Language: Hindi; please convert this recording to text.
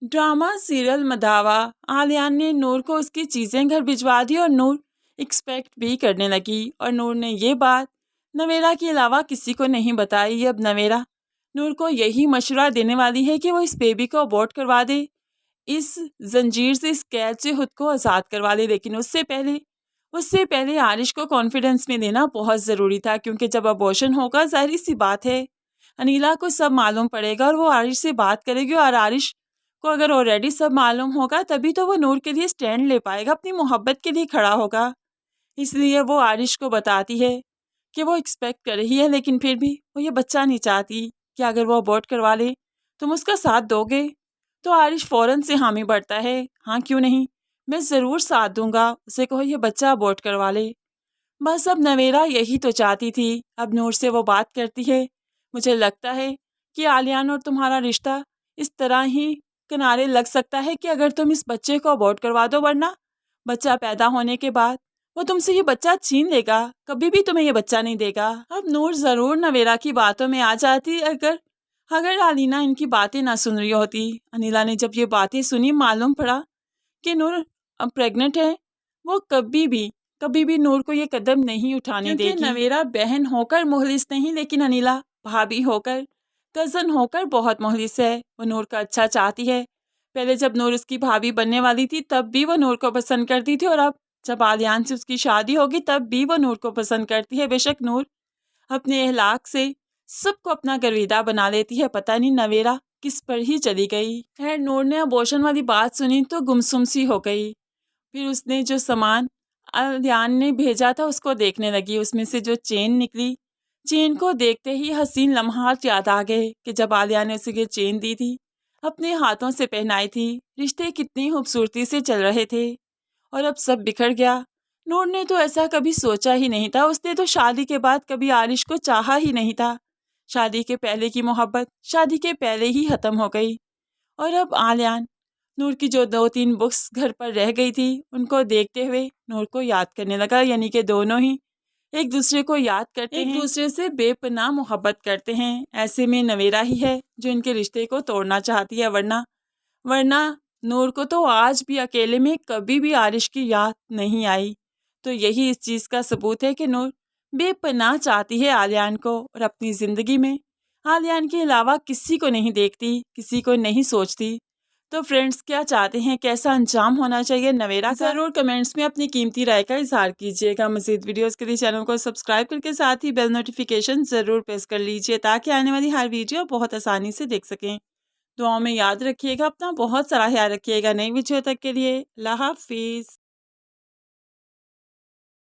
ड्रामा सीरियल मदावा आलियान ने नूर को उसकी चीज़ें घर भिजवा दी और नूर एक्सपेक्ट भी करने लगी और नूर ने ये बात नवेरा के अलावा किसी को नहीं बताई। अब नवेरा नूर को यही मशवरा देने वाली है कि वो इस बेबी को अबॉर्ट करवा दे, इस जंजीर से, इस कैद से खुद को आज़ाद करवा ले। लेकिन उससे पहले आरिश को कॉन्फिडेंस में देना बहुत ज़रूरी था, क्योंकि जब अबॉर्शन होगा ज़ाहिर सी बात है अनीला को सब मालूम पड़ेगा और वो आरिश से बात करेगी और आरिश को अगर ऑलरेडी सब मालूम होगा तभी तो वो नूर के लिए स्टैंड ले पाएगा, अपनी मोहब्बत के लिए खड़ा होगा। इसलिए वो आरिश को बताती है कि वो एक्सपेक्ट कर रही है, लेकिन फिर भी वो ये बच्चा नहीं चाहती कि अगर वो अबॉर्ट करवा ले तुम उसका साथ दोगे। तो आरिश फ़ौरन से हामी भरता है, हाँ क्यों नहीं, मैं ज़रूर साथ दूंगा, उसे कहो ये बच्चा अबॉर्ट करवा ले। बस अब नवेरा यही तो चाहती थी। अब नूर से वो बात करती है, मुझे लगता है कि आलियान और तुम्हारा रिश्ता इस तरह ही किनारे लग सकता है कि अगर तुम इस बच्चे को अबॉर्ट करवा दो, वरना बच्चा पैदा होने के बाद वो तुमसे ये बच्चा छीन लेगा, कभी भी तुम्हें ये बच्चा नहीं देगा। अब नूर ज़रूर नवेरा की बातों में आ जाती अगर अगर अलीना इनकी बातें ना सुन रही होती। अनिला ने जब ये बातें सुनी, मालूम पड़ा कि नूर अब प्रेग्नेंट है, वो कभी भी नूर को ये कदम नहीं उठाने देगी। नवेरा बहन होकर मुखलिस नहीं, लेकिन अनिला भाभी होकर, कज़न होकर बहुत मुखलिस है। वो नूर का अच्छा चाहती है। पहले जब नूर उसकी भाभी बनने वाली थी तब भी वो नूर को पसंद करती थी, और अब जब आलियान से उसकी शादी होगी तब भी वो नूर को पसंद करती है। बेशक नूर अपने अहलाक से सबको अपना गर्विदा बना लेती है, पता नहीं नवेरा किस पर ही चली गई। खैर नूर ने अबॉर्शन वाली बात सुनी तो गुमसुम सी हो गई। फिर उसने जो सामान आलियान ने भेजा था उसको देखने लगी। उसमें से जो चेन निकली, चेन को देखते ही हसीन लम्हात याद आ गए कि जब आलिया ने उसे ये चेन दी थी, अपने हाथों से पहनाई थी, रिश्ते कितनी खूबसूरती से चल रहे थे, और अब सब बिखर गया। नूर ने तो ऐसा कभी सोचा ही नहीं था। उसने तो शादी के बाद कभी आरिश को चाहा ही नहीं था। शादी के पहले की मोहब्बत शादी के पहले ही ख़त्म हो गई। और अब आलियान नूर की जो 2-3 बुक्स घर पर रह गई थी उनको देखते हुए नूर को याद करने लगा। यानी कि दोनों ही एक दूसरे को याद करते हैं, एक दूसरे से बेपनाह मोहब्बत करते हैं। ऐसे में नवेरा ही है जो इनके रिश्ते को तोड़ना चाहती है, वरना नूर को तो आज भी अकेले में कभी भी आरिश की याद नहीं आई। तो यही इस चीज़ का सबूत है कि नूर बेपनाह चाहती है आलियान को, और अपनी ज़िंदगी में आलियान के अलावा किसी को नहीं देखती, किसी को नहीं सोचती। तो फ्रेंड्स, क्या चाहते हैं, कैसा अंजाम होना चाहिए नवेरा का? ज़रूर कमेंट्स में अपनी कीमती राय का इजहार कीजिएगा। मज़ीद वीडियोस के लिए चैनल को सब्सक्राइब करके साथ ही बेल नोटिफिकेशन ज़रूर प्रेस कर लीजिए, ताकि आने वाली हर वीडियो बहुत आसानी से देख सकें। दुआओं में याद रखिएगा, अपना बहुत सारा ख्याल रखिएगा। नई वीडियो तक के लिए अल्लाह हाफिज़।